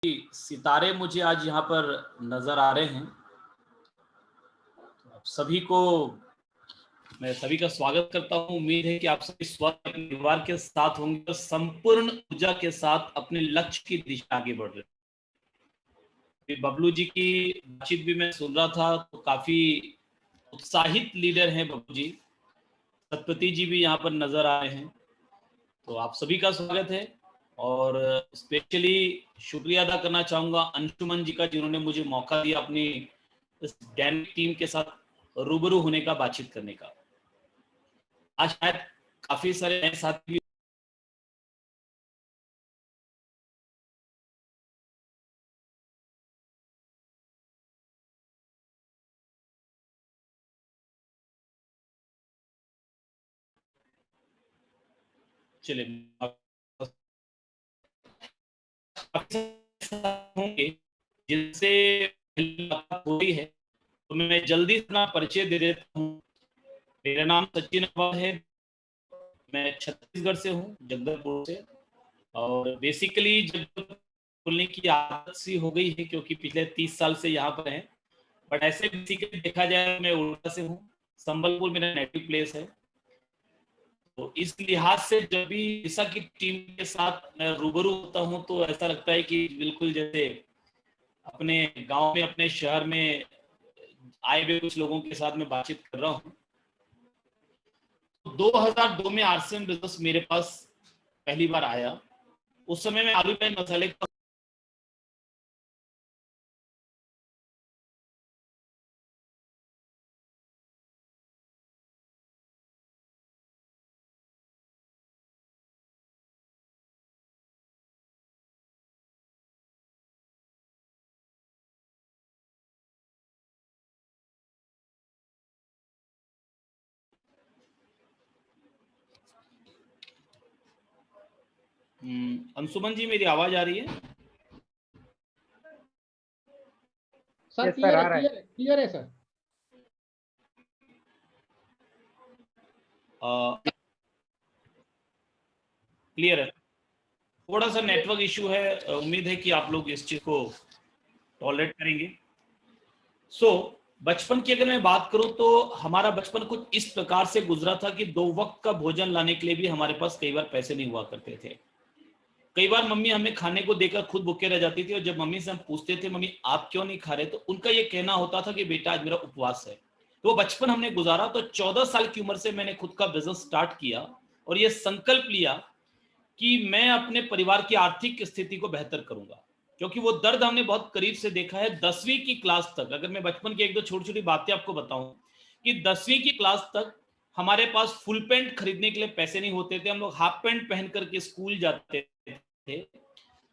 सितारे मुझे आज यहाँ पर नजर आ रहे हैं। आप सभी को मैं सभी का स्वागत करता हूँ। उम्मीद है कि आप सभी स्वस्थ परिवार के साथ होंगे और संपूर्ण ऊर्जा के साथ अपने लक्ष्य की दिशा आगे बढ़ रहे हैं। बबलू जी की बातचीत भी मैं सुन रहा था तो काफी उत्साहित लीडर हैं बबलू जी। सतपति जी भी यहाँ पर नजर आ रहे हैं, तो आप सभी का स्वागत है। और स्पेशली शुक्रिया अदा करना चाहूंगा अंशुमन जी का, जिन्होंने मुझे मौका दिया अपनी इस डायनेमिक टीम के साथ रूबरू होने का, बातचीत करने का। आज शायद काफी सारे नए साथी भी चले होंगे जिनसे हुई है, तो मैं जल्दी अपना परिचय दे देता हूँ। मेरा नाम सचिन अग्रवाल है, मैं छत्तीसगढ़ से हूँ, जगदलपुर से। और बेसिकली जब बोलने की आदत सी हो गई है क्योंकि पिछले 30 साल से यहाँ पर हैं। बट ऐसे बेसिकली देखा जाए मैं उड़ीसा से हूँ, संबलपुर मेरा नेटिव प्लेस है। तो इस लिहाज से जब भी उड़ीसा की टीम के साथ मैं रूबरू होता हूँ तो ऐसा लगता है कि बिल्कुल जैसे अपने गांव में, अपने शहर में आए हुए कुछ लोगों के साथ मैं बातचीत कर रहा हूँ। 2002 में आरसीएम बिजनेस मेरे पास पहली बार आया। उस समय में आलू प्याज मसाले का अंशुमन जी, मेरी आवाज आ रही है? सर सर क्लियर आ है, रहा है। क्लियर है सर। क्लियर है। थोड़ा सा नेटवर्क इशू है, उम्मीद है कि आप लोग इस चीज को टॉलरेट करेंगे। बचपन की अगर मैं बात करूं तो हमारा बचपन कुछ इस प्रकार से गुजरा था कि 2 वक्त का भोजन लाने के लिए भी हमारे पास कई बार पैसे नहीं हुआ करते थे। कई बार मम्मी हमें खाने को देकर खुद भूखे रह जाती थी, और जब मम्मी से हम पूछते थे मम्मी आप क्यों नहीं खा रहे, तो उनका ये कहना होता था कि बेटा आज मेरा उपवास है। तो वो बचपन हमने गुजारा। तो 14 साल की उम्र से मैंने खुद का बिजनेस स्टार्ट किया और ये संकल्प लिया कि मैं अपने परिवार की आर्थिक स्थिति को बेहतर करूंगा, क्योंकि वो दर्द हमने बहुत करीब से देखा है। 10वीं की क्लास तक, अगर मैं बचपन की एक दो छोटी छोटी बातें आपको बताऊं, कि 10वीं की क्लास तक हमारे पास फुल पैंट खरीदने के लिए पैसे नहीं होते थे। हम लोग हाफ पैंट पहन करके स्कूल जाते थे।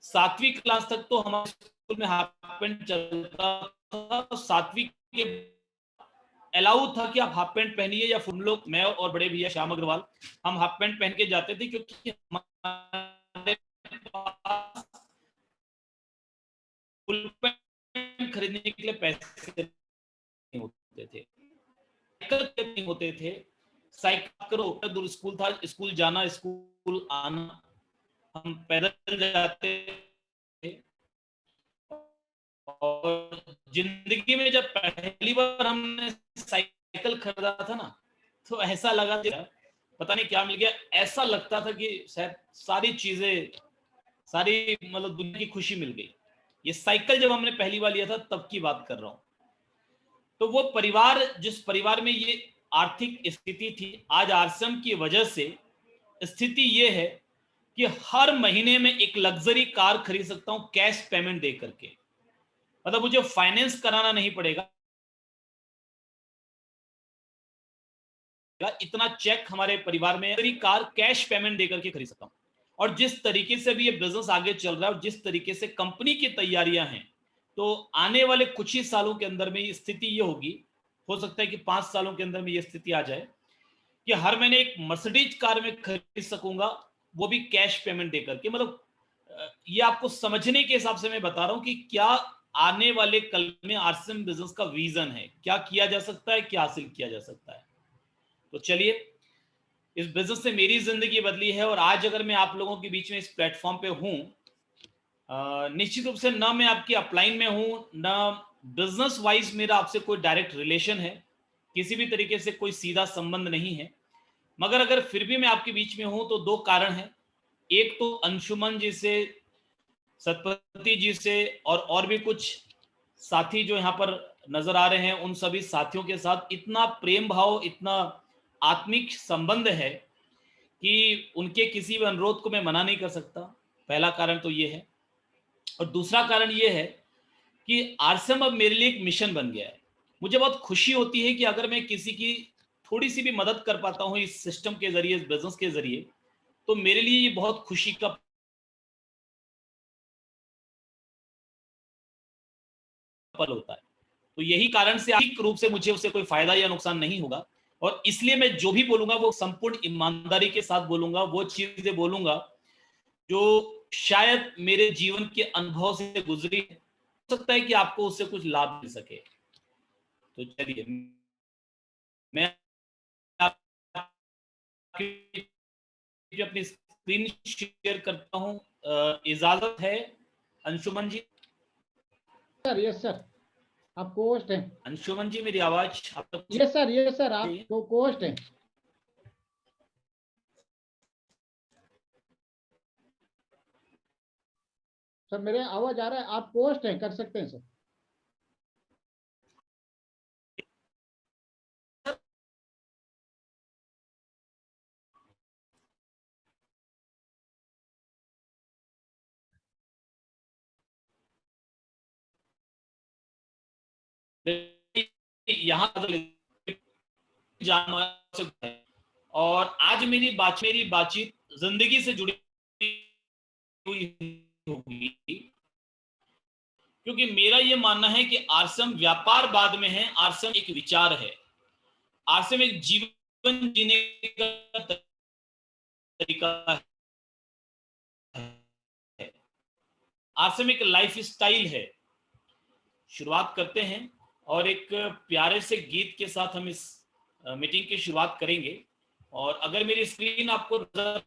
7वीं क्लास तक तो हमारे स्कूल में हाफ पैंट चलता था। 7वीं के अलाउ था कि आप हाफ पैंट पहनिए, या फुल लोग, मैं और बड़े भैया श्याम अग्रवाल, हम हाफ पैंट पहन के जाते थे, क्योंकि हमारे पास फुल पैंट खरीदने के लिए पैसे नहीं होते थे, साइकिल नहीं होते थे। साइकिल करो, दूर स्कूल था, स्कूल जाना स्कूल आना, हम पैदल जाते थे। और जिंदगी में जब पहली बार हमने साइकिल खरीदा था ना, तो ऐसा लगा, पता नहीं क्या मिल गया। ऐसा लगता था कि शायद सारी चीजें, सारी मतलब दुनिया की खुशी मिल गई। ये साइकिल जब हमने पहली बार लिया था तब की बात कर रहा हूं। तो वो परिवार, जिस परिवार में ये आर्थिक स्थिति थी, आज आरसीएम की वजह से स्थिति ये है कि हर महीने में एक लग्जरी कार खरीद सकता हूं कैश पेमेंट दे करके। मतलब मुझे फाइनेंस कराना नहीं पड़ेगा, इतना चेक हमारे परिवार में कार कैश पेमेंट देकर के खरीद सकता हूं। और जिस तरीके से भी ये बिजनेस आगे चल रहा है और जिस तरीके से कंपनी की तैयारियां हैं, तो आने वाले कुछ ही सालों के अंदर में स्थिति ये होगी, हो सकता है कि 5 सालों के अंदर में ये स्थिति आ जाए कि हर महीने एक मर्सिडीज कार में खरीद सकूंगा, वो भी कैश पेमेंट देकर के। मतलब ये आपको समझने के हिसाब से मैं बता रहा हूं कि क्या आने वाले कल में आरसीएम बिजनेस का विजन है, क्या किया जा सकता है, क्या हासिल किया जा सकता है। तो चलिए, इस बिजनेस से मेरी जिंदगी बदली है, और आज अगर मैं आप लोगों के बीच में इस प्लेटफॉर्म पे हूं, निश्चित रूप से ना मैं आपकी अपलाइन में हूं, ना बिजनेस वाइज मेरा आपसे कोई डायरेक्ट रिलेशन है, किसी भी तरीके से कोई सीधा संबंध नहीं है। मगर अगर फिर भी मैं आपके बीच में हूं तो दो कारण हैं। एक तो अंशुमन जी से, सतपति जी से और भी कुछ साथी जो यहाँ पर नजर आ रहे हैं, उन सभी साथियों के साथ इतना प्रेम भाव, इतना आत्मिक संबंध है कि उनके किसी भी अनुरोध को मैं मना नहीं कर सकता। पहला कारण तो ये है। और दूसरा कारण ये है कि आरसीएम अब मेरे लिए एक मिशन बन गया है। मुझे बहुत खुशी होती है कि अगर मैं किसी की थोड़ी सी भी मदद कर पाता हूँ इस सिस्टम के जरिए, इस बिजनेस के जरिए, तो मेरे लिए ये बहुत खुशी का पल होता है। तो यही कारण से आर्थिक रूप से मुझे उससे कोई फायदा या नुकसान नहीं होगा, और इसलिए मैं जो भी बोलूंगा वो संपूर्ण ईमानदारी के साथ बोलूंगा, वो चीजें बोलूंगा जो शायद मेरे जीवन के अनुभव से गुजरी है। हो सकता है कि आपको उससे कुछ लाभ मिल सके। तो चलिए मैं अपनी स्क्रीन शेयर करता हूं। इजाजत है अंशुमन जी? सर यस सर, आप कोस्ट हैं। अंशुमन जी मेरी आवाज आप तक यस सर, आप तो कोस्ट हैं। सर मेरे आवाज आ रहा है, आप पोस्ट हैं, कर सकते हैं सर। यहाँ जान। और आज मेरी बातचीत जिंदगी से जुड़ी हुई होगी, क्योंकि मेरा ये मानना है कि आरसीएम व्यापार बाद में है, आरसीएम एक विचार है, आरसीएम एक जीवन जीने का तरीका है, आरसीएम एक लाइफ स्टाइल है। शुरुआत करते हैं और एक प्यारे से गीत के साथ हम इस मीटिंग की शुरुआत करेंगे। और अगर मेरी स्क्रीन आपको नजर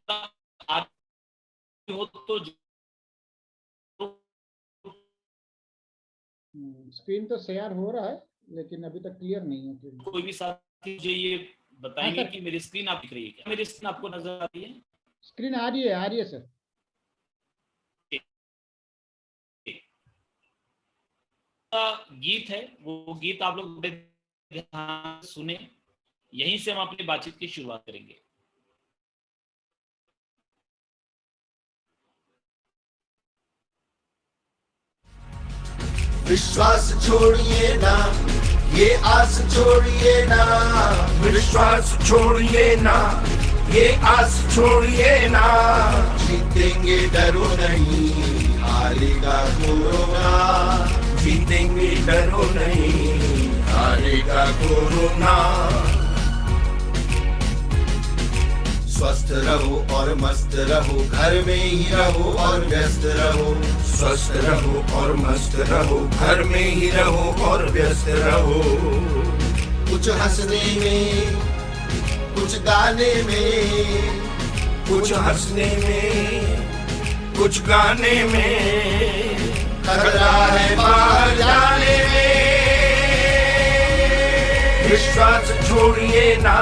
आ रही हो तो स्क्रीन तो शेयर हो रहा है लेकिन अभी तक क्लियर नहीं है। कोई भी साथी मुझे ये बताएंगे हाँ कि मेरी स्क्रीन आप दिख रही है क्या? मेरी स्क्रीन आपको नजर आ रही है? स्क्रीन आ रही है सर। गीत है, वो गीत आप लोग ध्यान सुने, यहीं से हम अपनी बातचीत की शुरुआत करेंगे। विश्वास छोड़िए ना, ये आस छोड़िए ना, विश्वास छोड़िए ना, ये आस छोड़िए ना, जीतेंगे डरो नहीं, हारेगा कोरोना, जीतेंगे डरो नहीं, हारेगा कोरोना। स्वस्थ रहो और मस्त रहो, घर में ही रहो और व्यस्त रहो, स्वस्थ रहो और मस्त रहो, घर में ही रहो और व्यस्त रहो। कुछ हंसने में, कुछ गाने में, कुछ हंसने में, कुछ गाने में, खतरा है बाहर जाने में। विश्वास छोड़िए ना,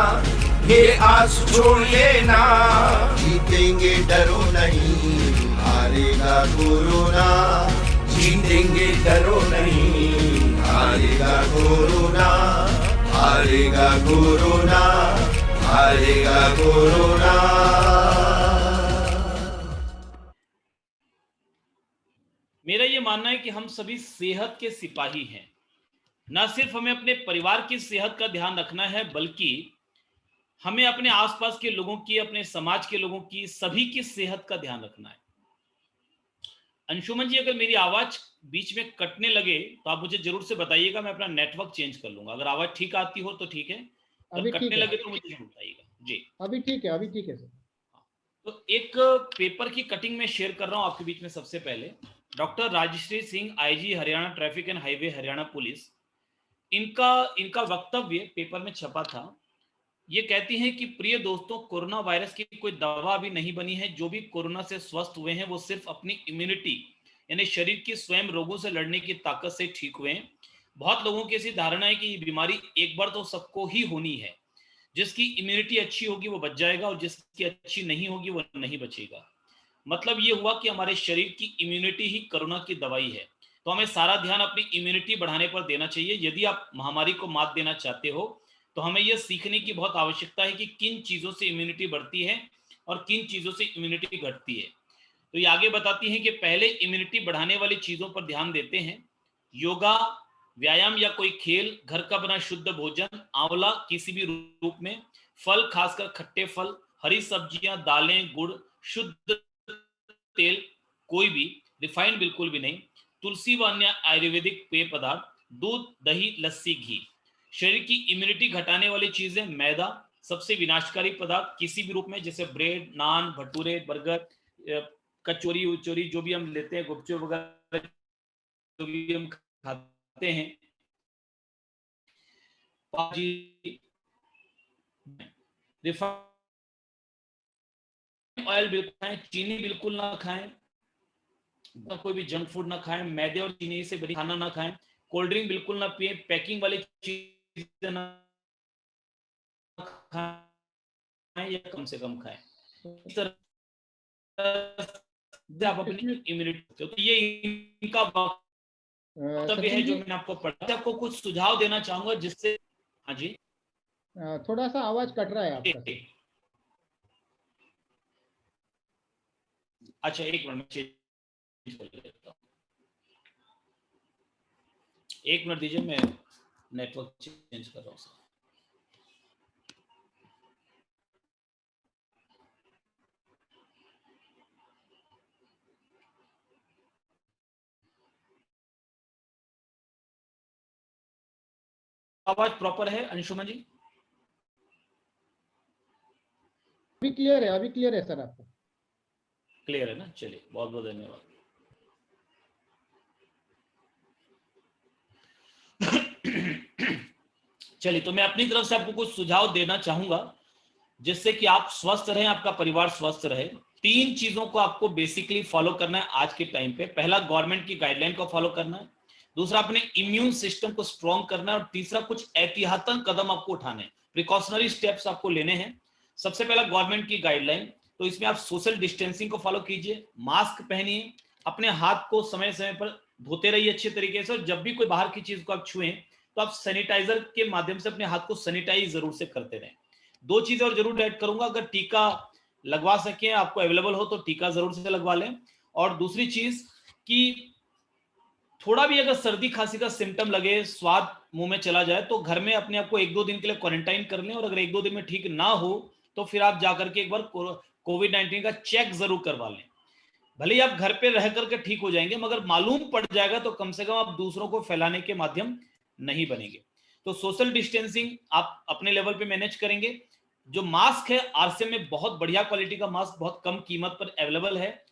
ये आस छोड़िए ना, जीतेंगे डरो नहीं, हारेगा कोरोना, जीतेंगे डरो नहीं, हारेगा कोरोना, हारेगा कोरोना, हारेगा कोरोना। मेरा ये मानना है कि हम सभी सेहत के सिपाही हैं। न सिर्फ हमें अपने परिवार की सेहत का ध्यान रखना है, बल्कि हमें अपने आसपास के लोगों की, अपने समाज के लोगों की, सभी की सेहत का ध्यान रखना है। अंशुमन जी, अगर मेरी आवाज बीच में कटने लगे तो आप मुझे जरूर से बताइएगा, मैं अपना नेटवर्क चेंज कर लूंगा। अगर आवाज ठीक आती हो तो ठीक है, अगर कटने लगे तो मुझे जरूर बताइएगा जी। अभी ठीक है सर। तो एक पेपर की कटिंग में शेयर कर रहा हूं आपके बीच में। सबसे पहले doctor Rajshri Singh, IG Haryana traffic and highway Haryana police, इनका वक्तव्य पेपर में छपा था। ये कहती हैं कि प्रिय दोस्तों, कोरोना वायरस की कोई दवा अभी नहीं बनी है। जो भी कोरोना से स्वस्थ हुए हैं वो सिर्फ अपनी इम्यूनिटी यानी शरीर की स्वयं रोगों से लड़ने की ताकत से ठीक हुए हैं। बहुत लोगों की ऐसी धारणा है कि ये बीमारी एक बार तो सबको ही होनी है, जिसकी इम्यूनिटी अच्छी होगी वो बच जाएगा और जिसकी अच्छी नहीं होगी वो नहीं बचेगा। मतलब ये हुआ कि हमारे शरीर की इम्यूनिटी ही कोरोना की दवाई है। तो हमें सारा ध्यान अपनी इम्यूनिटी बढ़ाने पर देना चाहिए। यदि आप महामारी को मात देना चाहते हो तो हमें यह सीखने की बहुत आवश्यकता है कि किन चीजों से इम्यूनिटी बढ़ती है और किन चीजों से इम्यूनिटी घटती है। तो ये आगे बताती हैं कि पहले इम्यूनिटी बढ़ाने वाली चीजों पर ध्यान देते हैं। योगा, व्यायाम या कोई खेल, घर का बना शुद्ध भोजन, आंवला किसी भी रूप में, फल खासकर खट्टे फल, हरी सब्जियां, दालें, गुड़, शुद्ध तेल कोई भी, रिफाइंड बिल्कुल भी नहीं, तुलसी व अन्य आयुर्वेदिक पेय पदार्थ, दूध, दही, लस्सी, घी। शरीर की इम्यूनिटी घटाने वाली चीजें, मैदा सबसे विनाशकारी पदार्थ किसी भी रूप में, जैसे ब्रेड, नान, भटूरे, बर्गर, कचौरी उचौरी जो भी हम लेते हैं, गुपचुप वगैरह जो भी हम खाते हैं, रिफाइंड ऑयल बिल्कुल खाएं, चीनी बिल्कुल ना खाएं, कोई भी जंक फूड ना खाएं, मैदे और चीनी से बनी खाना ना खाएं, कोल्ड ड्रिंक बिल्कुल ना पिए, पैकिंग वाली चीजें ना खाएं या कम से कम खाएं। इस तरह आप अपनी इम्यूनिटी, तो ये इनका वक्तव्य है जो मैंने आपको पढ़ा। आपको कुछ सुझाव देना चाहूंगा जिससे, हाँ जी, थोड़ा सा आवाज कट रहा है आपका। अच्छा, एक मिनट में चेंज कर लेता हूँ, एक मिनट दीजिए, मैं नेटवर्क चेंज कर रहा हूँ। आवाज प्रॉपर है अंशुमन जी? अभी क्लियर है, अभी क्लियर है सर आपको? क्लियर है ना? चलिए, बहुत बहुत धन्यवाद। चलिए, तो मैं अपनी तरफ से आपको कुछ सुझाव देना चाहूंगा जिससे कि आप स्वस्थ रहें, आपका परिवार स्वस्थ रहे। 3 चीजों को आपको बेसिकली फॉलो करना है आज के टाइम पे। पहला, गवर्नमेंट की गाइडलाइन को फॉलो करना है। दूसरा, अपने इम्यून सिस्टम को स्ट्रॉन्ग करना है। और तीसरा, कुछ एहतियातन कदम आपको उठाने हैं, प्रिकॉशनरी स्टेप्स आपको लेने हैं। सबसे पहला, गवर्नमेंट की गाइडलाइन, तो इसमें आप सोशल डिस्टेंसिंग को फॉलो कीजिए, मास्क पहनिए, अपने हाथ को समय समय पर धोते रहिए अच्छे तरीके से, और जब भी कोई बाहर की चीज को आप छुएं तो आप सैनिटाइजर के माध्यम से अपने हाथ को सैनिटाइज जरूर से करते रहें। 2 चीजें और जरूर ऐड करूंगा, अगर टीका लगवा सके, आपको अवेलेबल हो तो टीका जरूर से लगवा लें। और दूसरी चीज कि थोड़ा भी अगर सर्दी खांसी का सिम्टम लगे, स्वाद मुंह में चला जाए, तो घर में अपने आप को 1-2 दिन के लिए क्वारंटाइन कर लें। और अगर 1-2 दिन में ठीक ना हो तो फिर आप जाकर के एक बार कोविड-19 का चेक जरूर करवा लें। भले ही आप घर पे रह करके ठीक हो जाएंगे, मगर मालूम पड़ जाएगा तो कम से कम आप दूसरों को फैलाने के माध्यम नहीं बनेंगे। तो सोशल डिस्टेंसिंग आप अपने लेवल पे मैनेज करेंगे। जो मास्क है, आरसीएम में बहुत बढ़िया क्वालिटी का मास्क बहुत कम कीमत पर अवेलेबल है।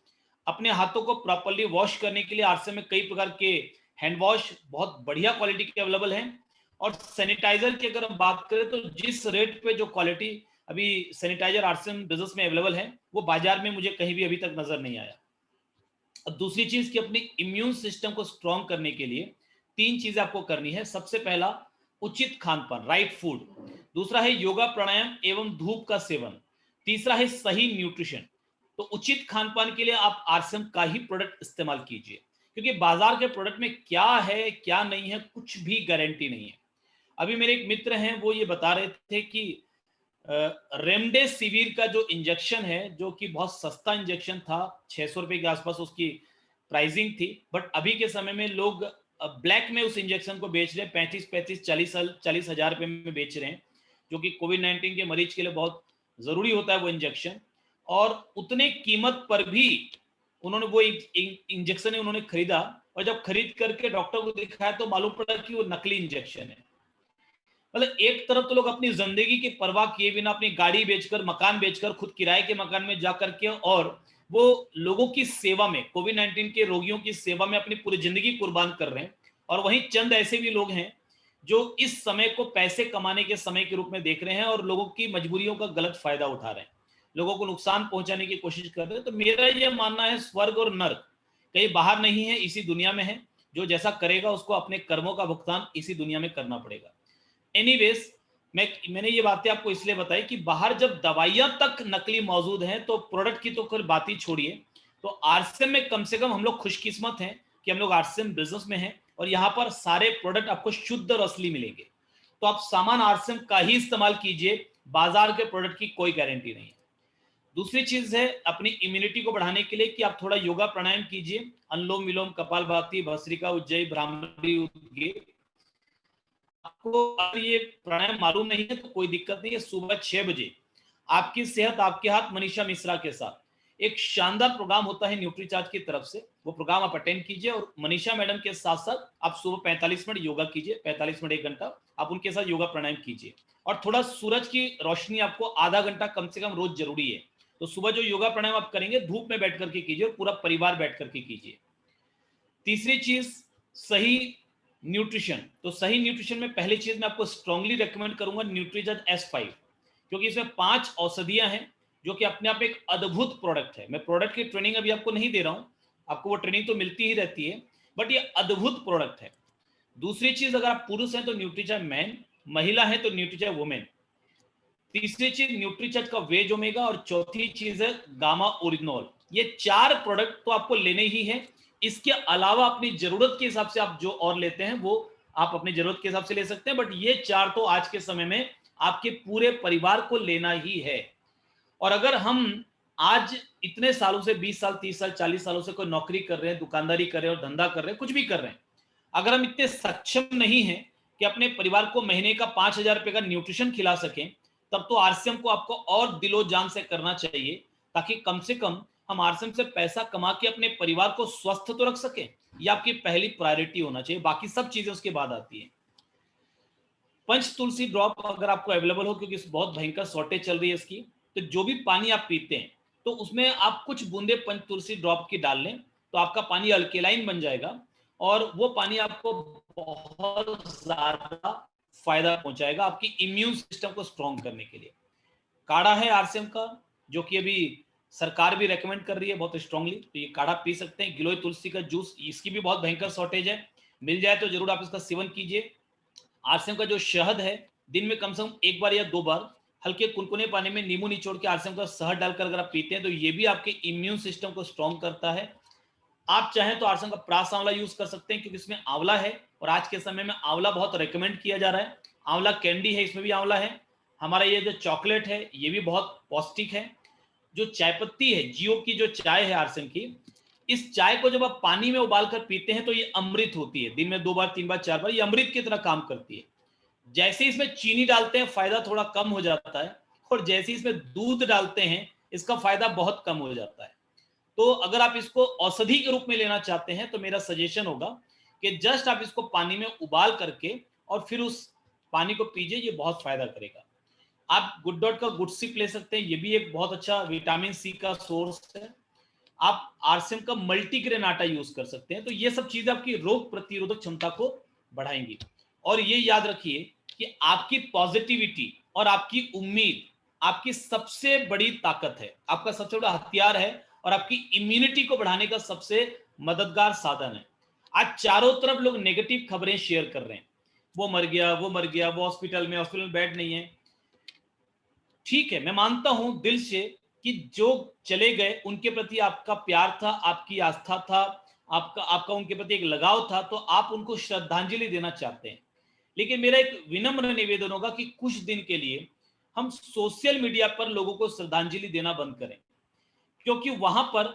अपने हाथों को प्रॉपर्ली वॉश करने के लिए आरसीएम में कई प्रकार के हैंड वॉश बहुत बढ़िया क्वालिटी के अवेलेबल हैं। और सैनिटाइजर की अगर हम बात करें तो जिस रेट पे जो क्वालिटी अभी सैनिटाइजर आरसीएम बिजनेस में अवेलेबल है, वो बाजार में मुझे कहीं भी अभी तक नजर नहीं आया। और दूसरी चीज कि अपनी इम्यून सिस्टम को स्ट्रॉन्ग करने के लिए 3 चीजें आपको करनी है। सबसे पहला, उचित खानपान, राइट फूड। दूसरा है योगा, प्राणायाम एवं धूप का सेवन। तीसरा है सही न्यूट्रिशन। तो उचित खानपान के लिए आप आरसीएम का ही प्रोडक्ट इस्तेमाल कीजिए, क्योंकि बाजार के प्रोडक्ट में क्या है क्या नहीं है कुछ भी गारंटी नहीं है। अभी मेरे एक मित्र हैं, वो ये बता रहे थे कि रेमडेसिविर का जो इंजेक्शन है, जो कि बहुत सस्ता इंजेक्शन था, 600 रुपए के आसपास उसकी प्राइसिंग थी, बट अभी के समय में लोग ब्लैक में उस इंजेक्शन को बेच रहे हैं, 35-40 हजार रुपए में बेच रहे हैं, जो कि कोविड-19 के मरीज के लिए बहुत जरूरी होता है वो इंजेक्शन। और उतने कीमत पर भी उन्होंने वो इंजेक्शन उन्होंने खरीदा, और जब खरीद करके डॉक्टर को दिखाया तो मालूम पड़ा कि वो नकली इंजेक्शन है। मतलब एक तरफ तो लोग अपनी जिंदगी की परवाह किए बिना अपनी गाड़ी बेचकर, मकान बेचकर, खुद किराए के मकान में जाकर के और वो लोगों की सेवा में, कोविड-19 के रोगियों की सेवा में अपनी पूरी जिंदगी कुर्बान कर रहे हैं। और वहीं चंद ऐसे भी लोग हैं जो इस समय को पैसे कमाने के समय के रूप में देख रहे हैं और लोगों की मजबूरियों का गलत फायदा उठा रहे हैं, लोगों को नुकसान पहुंचाने की कोशिश कर रहे हैं। तो मेरा यह मानना है, स्वर्ग और नर्क कहीं बाहर नहीं है, इसी दुनिया में है। जो जैसा करेगा उसको अपने कर्मों का भुगतान इसी दुनिया में करना पड़ेगा। एनीवेज, मैंने ये बातें आपको इसलिए बताई कि बाहर जब दवाइयां तक नकली मौजूद हैं तो प्रोडक्ट की तो कोई बात ही छोड़िए। तो आरसीएम में कम से कम हम लोग खुशकिस्मत हैं कि हम लोग आरसीएम बिजनेस में हैं और यहाँ पर सारे प्रोडक्ट आपको शुद्ध और असली मिलेंगे। तो आप सामान आरसीएम का ही इस्तेमाल कीजिए, बाजार के प्रोडक्ट की कोई गारंटी नहीं है। दूसरी चीज है अपनी इम्यूनिटी को बढ़ाने के लिए कि आप थोड़ा योगा प्राणायाम कीजिए, अनुलोम विलोम, कपालभाति, भस्त्रिका, उज्जयी, भ्रामरी, उद्गीर। आपको अगर ये प्राणायाम मालूम नहीं है तो कोई दिक्कत नहीं है। सुबह 6 बजे आपकी सेहत आपके हाथ मनीषा मिश्रा के साथ एक शानदार प्रोग्राम होता है न्यूट्रीचार्ज की तरफ से, वो प्रोग्राम आप अटेंड कीजिए और मनीषा मैडम के साथ साथ आप सुबह 45 मिनट योगा कीजिए, 45 मिनट 1 घंटा आप उनके साथ योगा प्राणायाम कीजिए। और थोड़ा सूरज की रोशनी आपको आधा घंटा कम से कम रोज जरूरी है। तो सुबह जो योगा प्राणायाम आप करेंगे धूप में बैठ करके कीजिए और पूरा परिवार बैठ करके कीजिए। तीसरी चीज सही न्यूट्रिशन। तो सही न्यूट्रिशन में पहली चीज मैं आपको स्ट्रांगली रेकमेंड करूंगा न्यूट्रीजन S5, क्योंकि इसमें 5 औषधियां हैं जो कि अपने आप एक अद्भुत प्रोडक्ट है। मैं प्रोडक्ट की ट्रेनिंग अभी आपको नहीं दे रहा हूं, आपको वो ट्रेनिंग तो मिलती ही रहती है, बट ये अद्भुत प्रोडक्ट है। दूसरी चीज, अगर आप पुरुष हैं तो न्यूट्रीजन मैन, महिला है तो न्यूट्रीजन वुमेन। तीसरी चीज न्यूट्रीचर्ज का वेज ओमेगा और चौथी चीज है गामा ओरिजिनॉल। ये 4 प्रोडक्ट तो आपको लेने ही है। इसके अलावा अपनी जरूरत के हिसाब से आप जो और लेते हैं वो आप अपनी जरूरत के हिसाब से ले सकते हैं, बट ये 4 तो आज के समय में आपके पूरे परिवार को लेना ही है। और अगर हम आज इतने सालों से 20 साल 30 साल 40 सालों से कोई नौकरी कर रहे हैं, दुकानदारी कर रहे हैं और धंधा कर रहे हैं, कुछ भी कर रहे हैं, अगर हम इतने सक्षम नहीं हैं कि अपने परिवार को महीने का 5,000 रुपए का न्यूट्रिशन खिला सकें, तब तो आरसीएम को आपको और दिलो जान से करना चाहिए, ताकि कम से कम हम आरसीएम से पैसा कमा के अपने परिवार को स्वस्थ तो रख सकें। ये आपकी पहली प्रायोरिटी होना चाहिए, बाकी सब चीजें उसके बाद आती है। पंच तुलसी ड्रॉप अगर आपको अवेलेबल हो, क्योंकि बहुत भयंकर शॉर्टेज चल रही है इसकी, तो जो भी पानी आप पीते हैं तो उसमें आप कुछ बूंदे पंच तुलसी ड्रॉप की डाल लें, तो आपका पानी अल्केलाइन बन जाएगा और वो पानी आपको बहुत ज्यादा फायदा पहुंचाएगा आपकी इम्यून सिस्टम को स्ट्रॉन्ग करने के लिए। काढ़ा है आरसीएम का, जो कि अभी सरकार भी रेकमेंड कर रही है बहुत स्ट्रांगली, तो ये काढ़ा पी सकते हैं। गिलोय तुलसी का जूस, इसकी भी बहुत भयंकर शॉर्टेज है, मिल जाए तो जरूर आप इसका सेवन कीजिए। आरसीएम का जो शहद है, दिन में कम से कम 1 बार या 2 बार हल्के कुनकुने पानी में नींबू निचोड़ के आरसीएम का शहद डालकर अगर आप पीते हैं तो ये भी आपके इम्यून सिस्टम को स्ट्रॉन्ग करता है। आप चाहें तो आरसीएम का प्रास आंवला यूज कर सकते हैं, क्योंकि इसमें आंवला है और आज के समय में आंवला बहुत रिकमेंड किया जा रहा है। आंवला कैंडी है, इसमें भी आंवला है। हमारा ये जो चॉकलेट है ये भी बहुत पौष्टिक है। जो चाय पत्ती है, जियो की जो चाय है आरसीएम की, इस चाय को जब आप पानी में उबाल कर पीते हैं तो ये अमृत होती है। दिन में 2 बार 3 बार 4 बार ये अमृत की तरह काम करती है। जैसे इसमें चीनी डालते हैं फायदा थोड़ा कम हो जाता है, और जैसे इसमें दूध डालते हैं इसका फायदा बहुत कम हो जाता है। तो अगर आप इसको औषधि के रूप में लेना चाहते हैं तो मेरा सजेशन होगा कि जस्ट आप इसको पानी में उबाल करके और फिर उस पानी को पीजिए, ये बहुत फायदा करेगा। आप गुड डॉट का गुड सिप ले सकते हैं, ये भी एक बहुत अच्छा विटामिन सी का सोर्स है। आप आरसीएम का मल्टीग्रेन आटा यूज कर सकते हैं। तो ये सब चीजें आपकी रोग प्रतिरोधक क्षमता को बढ़ाएंगी। और ये याद रखिए कि आपकी पॉजिटिविटी और आपकी उम्मीद आपकी सबसे बड़ी ताकत है, आपका सबसे बड़ा हथियार है और आपकी इम्यूनिटी को बढ़ाने का सबसे मददगार साधन है। आज चारों तरफ लोग नेगेटिव खबरें शेयर कर रहे हैं, वो मर गया, वो मर गया, वो हॉस्पिटल में बेड नहीं है। ठीक है, मैं मानता हूं दिल से कि जो चले गए उनके प्रति आपका प्यार था, आपकी आस्था था, आपका उनके प्रति एक लगाव था, तो आप उनको श्रद्धांजलि देना चाहते हैं। लेकिन मेरा एक विनम्र निवेदन होगा कि कुछ दिन के लिए हम सोशल मीडिया पर लोगों को श्रद्धांजलि देना बंद करें, क्योंकि वहां पर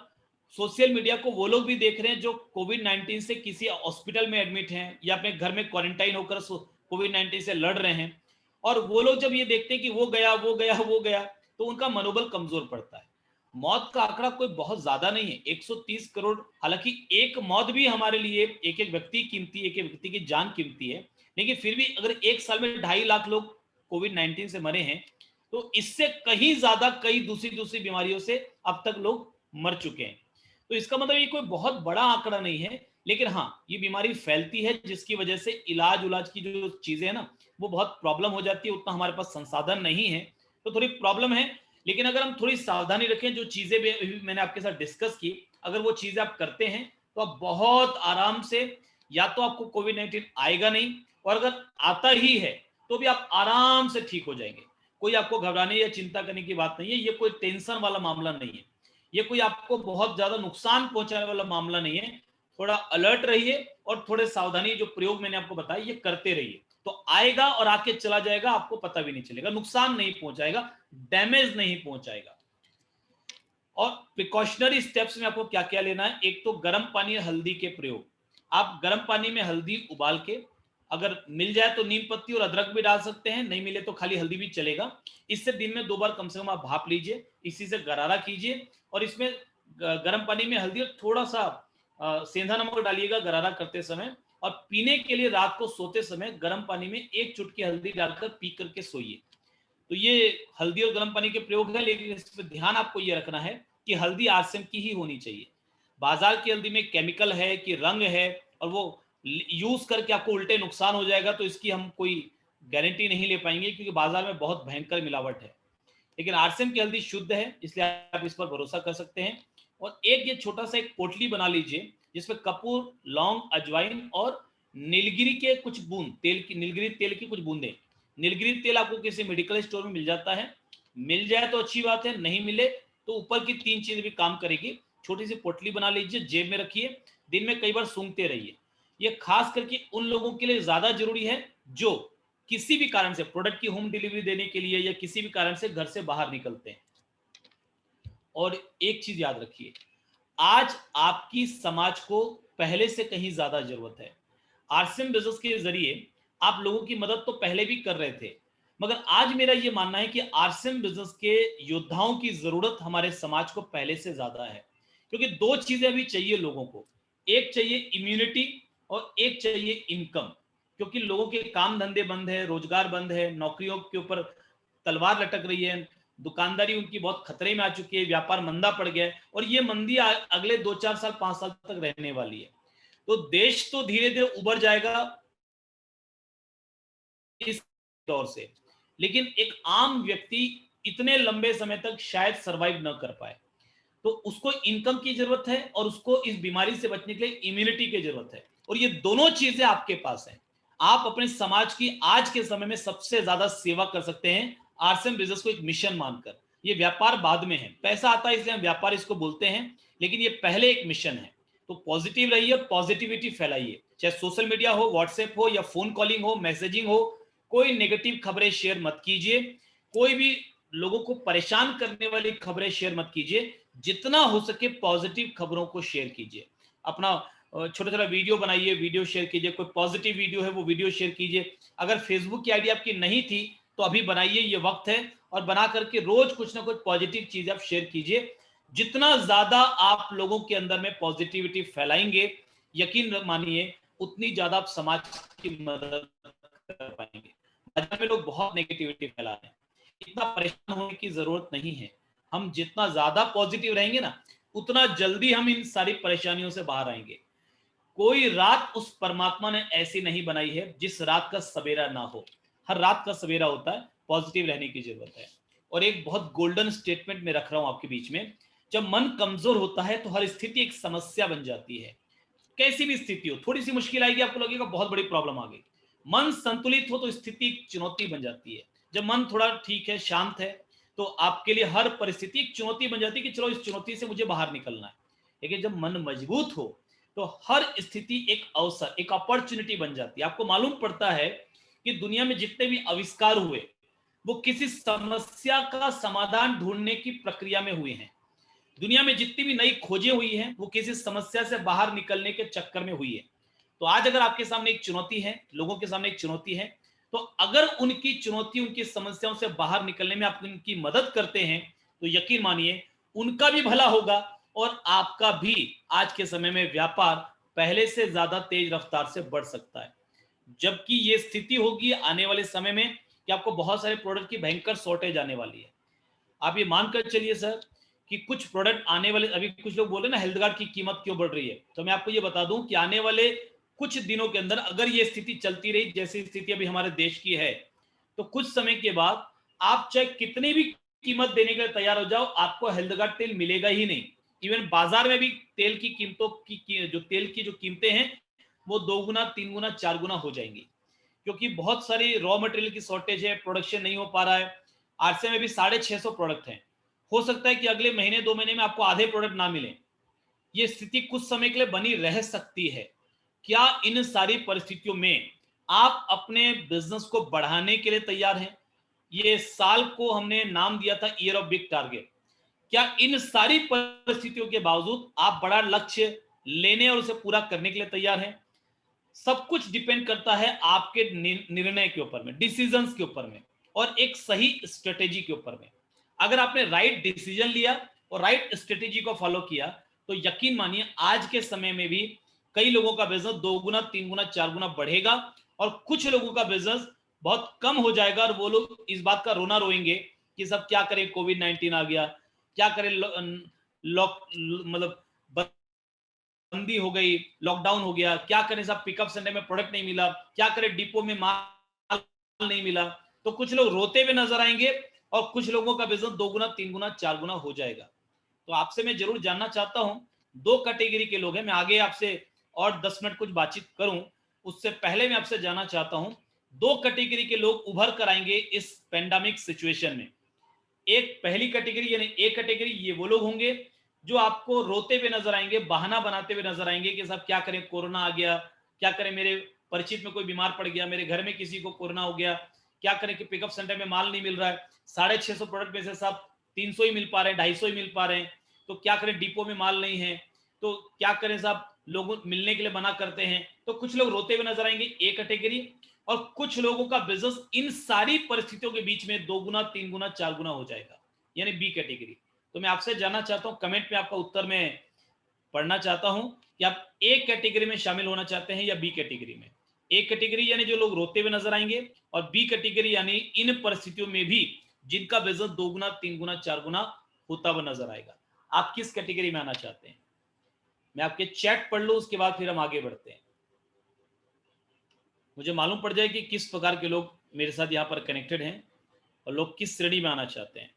सोशल मीडिया को वो लोग भी देख रहे हैं जो कोविड-19 से किसी हॉस्पिटल में एडमिट हैं या अपने घर में क्वारंटाइन होकर कोविड-19 से लड़ रहे हैं, और वो लोग जब ये देखते हैं कि वो गया वो गया वो गया, तो उनका मनोबल कमजोर पड़ता है। मौत का आंकड़ा कोई बहुत ज्यादा नहीं है, 130 करोड़। हालांकि एक मौत भी हमारे लिए एक एक व्यक्ति कीमती, एक एक व्यक्ति की जान कीमती है, लेकिन फिर भी अगर एक साल में 2.5 लाख लोग कोविड-19 से मरे हैं, तो इससे कहीं ज्यादा कई दूसरी बीमारियों से अब तक लोग मर चुके हैं। तो इसका मतलब ये कोई बहुत बड़ा आंकड़ा नहीं है, लेकिन हाँ, ये बीमारी फैलती है जिसकी वजह से इलाज की जो चीजें है ना, वो बहुत प्रॉब्लम हो जाती है। उतना हमारे पास संसाधन नहीं है तो थोड़ी प्रॉब्लम है, लेकिन अगर हम थोड़ी सावधानी रखें, जो चीजें भी मैंने आपके साथ डिस्कस की, अगर वो चीजें आप करते हैं तो आप बहुत आराम से, या तो आपको कोविड-19 आएगा नहीं, और अगर आता ही है तो भी आप आराम से ठीक हो जाएंगे। कोई आपको घबराने या चिंता करने की बात नहीं है, ये कोई टेंशन वाला मामला नहीं है, ये कोई आपको बहुत ज्यादा नुकसान पहुंचाने वाला मामला नहीं है। थोड़ा अलर्ट रहिए और थोड़े सावधानी, जो प्रयोग मैंने आपको बताया ये करते रहिए, तो आएगा और आके चला जाएगा, आपको पता भी नहीं चलेगा, नुकसान नहीं पहुंचाएगा, डैमेज नहीं पहुंचाएगा। और प्रिकॉशनरी स्टेप्स में आपको क्या क्या लेना है, एक तो गर्म पानी और हल्दी के प्रयोग। आप गर्म पानी में हल्दी उबाल के, अगर मिल जाए तो नीम पत्ती और अदरक भी डाल सकते हैं, नहीं मिले तो खाली हल्दी भी चलेगा। इससे दिन में 2 बार कम से कम आप भाप लीजिए, इसी से गरारा कीजिए, और इसमें गर्म पानी में हल्दी और थोड़ा सा सेंधा नमक डालिएगा गरारा करते समय, और पीने के लिए रात को सोते समय गर्म पानी में 1 चुटकी हल्दी डालकर पी करके सोइए। तो ये हल्दी और गर्म पानी के प्रयोग है, लेकिन इस पर ध्यान आपको ये रखना है कि हल्दी आरसीएम की ही होनी चाहिए। बाजार की हल्दी में केमिकल है कि रंग है, और वो यूज करके आपको उल्टे नुकसान हो जाएगा, तो इसकी हम कोई गारंटी नहीं ले पाएंगे, क्योंकि बाजार में बहुत भयंकर मिलावट है। लेकिन आरसीएम की हल्दी शुद्ध है, इसलिए आप इस पर भरोसा कर सकते हैं। और एक ये छोटा सा एक पोटली बना लीजिए, जिसमें कपूर, लौंग, अजवाइन और नीलगिरी के कुछ बूंद तेल की, नीलगिरी तेल की कुछ बूंदें। नीलगिरी तेल आपको किसी मेडिकल स्टोर में मिल जाता है, मिल जाए तो अच्छी बात है, नहीं मिले तो ऊपर की 3 चीजें भी काम करेगी। छोटी सी पोटली बना लीजिए, जेब में रखिए, दिन में कई बार सूंघते रहिए। ये खास करके उन लोगों के लिए ज्यादा जरूरी है जो किसी भी कारण से प्रोडक्ट की होम डिलीवरी देने के लिए या किसी भी कारण से घर से बाहर निकलते हैं। और एक चीज याद रखिए, आज आपकी समाज को पहले से कहीं ज्यादा जरूरत है। आरसीएम बिजनेस के जरिए आप लोगों की मदद तो पहले भी कर रहे थे, मगर आज मेरा यह मानना है कि आरसीएम बिजनेस के योद्धाओं की जरूरत हमारे समाज को पहले से ज्यादा है। क्योंकि 2 चीजें अभी चाहिए लोगों को, एक चाहिए इम्यूनिटी और एक चाहिए इनकम। क्योंकि लोगों के काम धंधे बंद है, रोजगार बंद है, नौकरियों के ऊपर तलवार लटक रही है, दुकानदारी उनकी बहुत खतरे में आ चुकी है, व्यापार मंदा पड़ गया है, और ये मंदी अगले 2-4 साल 5 साल तक रहने वाली है। तो देश तो धीरे धीरे उभर जाएगा इस दौर से, लेकिन एक आम व्यक्ति इतने लंबे समय तक शायद सरवाइव न कर पाए। तो उसको इनकम की जरूरत है और उसको इस बीमारी से बचने के लिए इम्यूनिटी की जरूरत है, और ये दोनों चीजें आपके पास है। आप अपने समाज की आज के समय में सबसे ज्यादा सेवा कर सकते हैं आरसीएम बिजनेस को एक मिशन मानकर। ये व्यापार बाद में है, पैसा आता है इसलिए हम व्यापार इसको बोलते हैं, लेकिन ये पहले एक मिशन है। तो पॉजिटिव रहिए, पॉजिटिविटी फैलाइए, चाहे सोशल मीडिया हो, व्हाट्सएप हो, या फोन कॉलिंग हो, मैसेजिंग हो, कोई नेगेटिव खबरें शेयर मत कीजिए, कोई भी लोगों को परेशान करने वाली खबरें शेयर मत कीजिए। जितना हो सके पॉजिटिव खबरों को शेयर कीजिए। अपना छोटा छोटा वीडियो बनाइए, वीडियो शेयर कीजिए, कोई पॉजिटिव वीडियो है वो वीडियो शेयर कीजिए। अगर फेसबुक की आईडी आपकी नहीं थी तो अभी बनाइए, ये वक्त है, और बना करके रोज कुछ ना कुछ पॉजिटिव चीज आप शेयर कीजिए। जितना ज्यादा आप लोगों के अंदर में पॉजिटिविटी फैलाएंगे, यकीन मानिए उतनी ज्यादा आप समाज की मदद कर पाएंगे। बाजार में लोग बहुत नेगेटिविटी फैला रहे हैं, इतना परेशान होने की जरूरत नहीं है। हम जितना ज्यादा पॉजिटिव रहेंगे ना, उतना जल्दी हम इन सारी परेशानियों से बाहर आएंगे। कोई रात उस परमात्मा ने ऐसी नहीं बनाई है जिस रात का सवेरा ना हो। हर रात का सवेरा होता है, पॉजिटिव रहने की जरूरत है। और एक बहुत गोल्डन स्टेटमेंट में रख रहा हूं आपके बीच में, जब मन कमजोर होता है तो हर स्थिति एक समस्या बन जाती है। कैसी भी स्थिति हो, थोड़ी सी मुश्किल आएगी, आपको लगेगा बहुत बड़ी प्रॉब्लम आ गई। मन संतुलित हो तो स्थिति एक चुनौती बन जाती है। जब मन थोड़ा ठीक है, शांत है, तो आपके लिए हर परिस्थिति एक चुनौती बन जाती है कि चलो इस चुनौती से मुझे बाहर निकलना है। लेकिन जब मन मजबूत हो तो हर स्थिति एक अवसर, एक अपॉर्चुनिटी बन जाती है। आपको मालूम पड़ता है कि दुनिया में जितने भी आविष्कार हुए वो किसी समस्या का समाधान ढूंढने की प्रक्रिया में हुए हैं। दुनिया में जितनी भी नई खोजें हुई हैं वो किसी समस्या से बाहर निकलने के चक्कर में हुई है। तो आज अगर आपके सामने एक चुनौती है, लोगों के सामने एक चुनौती है, तो अगर उनकी चुनौती, उनकी समस्याओं से बाहर निकलने में आप उनकी मदद करते हैं तो यकीन मानिए उनका भी भला होगा और आपका भी आज के समय में व्यापार पहले से ज्यादा तेज रफ्तार से बढ़ सकता है। जबकि ये स्थिति होगी आने वाले समय में कि आपको बहुत सारे प्रोडक्ट की भयंकर शॉर्टेज आने वाली है। आप ये मानकर चलिए सर कि कुछ प्रोडक्ट आने वाले, अभी कुछ लोग बोल रहे हैं ना हेल्थ गार्ड की कीमत क्यों बढ़ रही है, तो मैं आपको ये बता दूं कि आने वाले कुछ दिनों के अंदर अगर ये स्थिति चलती रही जैसी स्थिति अभी हमारे देश की है, तो कुछ समय के बाद आप चाहे कितनी भी कीमत देने के लिए तैयार हो जाओ, आपको हेल्थ गार्ड तेल मिलेगा ही नहीं। इवन बाजार में भी तेल की कीमतों की जो तेल की जो कीमतें हैं वो 2 गुना 3 गुना 4 गुना हो जाएंगी, क्योंकि बहुत सारी रॉ मटेरियल की शॉर्टेज है, प्रोडक्शन नहीं हो पा रहा है। आरसे में भी 650 प्रोडक्ट हैं, हो सकता है कि अगले महीने 2 महीने में आपको आधे प्रोडक्ट ना मिले। ये स्थिति कुछ समय के लिए बनी रह सकती है। क्या इन सारी परिस्थितियों में आप अपने बिजनेस को बढ़ाने के लिए तैयार हैं? ये साल को हमने नाम दिया था ईयर ऑफ बिग टारगेट। क्या इन सारी परिस्थितियों के बावजूद आप बड़ा लक्ष्य लेने और उसे पूरा करने के लिए तैयार हैं? सब कुछ डिपेंड करता है आपके निर्णय के ऊपर में, डिसीजंस के ऊपर में, और एक सही स्ट्रेटेजी के ऊपर में। अगर आपने राइट डिसीजन लिया और राइट स्ट्रेटेजी को फॉलो किया तो यकीन मानिए आज के समय में भी कई लोगों का बिजनेस 2 गुना 3 गुना 4 गुना बढ़ेगा, और कुछ लोगों का बिजनेस बहुत कम हो जाएगा, और वो लोग इस बात का रोना रोएंगे कि सब क्या करें, कोविड-19 आ गया, क्या करें, लॉक मतलब बंदी हो गई, लॉकडाउन हो गया, क्या करें साहब, पिकअप सेंटर में प्रोडक्ट नहीं मिला, क्या करें, डिपो में माल नहीं मिला। तो कुछ लोग रोते हुए नजर आएंगे और कुछ लोगों का बिजनेस 2 गुना 3 गुना 4 गुना हो जाएगा। तो आपसे मैं जरूर जानना चाहता हूं, 2 कैटेगरी के लोग हैं। मैं आगे आपसे और 10 मिनट कुछ बातचीत करूं, उससे पहले मैं आपसे जानना चाहता हूं 2 कैटेगरी के लोग उभर कर आएंगे इस पेंडेमिक सिचुएशन में। एक पहली कैटेगरी यानी एक कैटेगरी ये वो लोग होंगे जो आपको रोते हुए नजर आएंगे, बहाना बनाते हुए नजर आएंगे कि साहब क्या करें, कोरोना आ गया, क्या करें, मेरे परिचित में कोई बीमार पड़ गया, मेरे घर में किसी को कोरोना हो गया, क्या करें कि पिकअप सेंटर में माल नहीं मिल रहा है, 650 प्रोडक्ट में से साहब 300 ही मिल पा रहे हैं, 250 ही मिल पा रहे हैं, तो क्या करें, डिपो में माल नहीं है, तो क्या करें साहब, लोग मिलने के लिए मना करते हैं। तो कुछ लोग रोते हुए नजर आएंगे, एक कैटेगरी। और कुछ लोगों का बिजनेस इन सारी परिस्थितियों के बीच में 2 गुना 3 गुना 4 गुना हो जाएगा, यानी बी कैटेगरी। तो मैं आपसे जानना चाहता हूं, कमेंट में आपका उत्तर मैं पढ़ना चाहता हूं कि आप ए कैटेगरी में शामिल होना चाहते हैं या बी कैटेगरी में। ए कैटेगरी यानी जो लोग रोते हुए नजर आएंगे, और बी कैटेगरी यानी इन परिस्थितियों में भी जिनका बिजनेस 2 गुना 3 गुना 4 गुना होता हुआ नजर आएगा। आप किस कैटेगरी में आना चाहते हैं? मैं आपके चैट पढ़ लूं, उसके बाद फिर हम आगे बढ़ते हैं, मुझे मालूम पड़ जाए कि किस प्रकार के लोग मेरे साथ यहाँ पर कनेक्टेड हैं और लोग किस श्रेणी में आना चाहते हैं।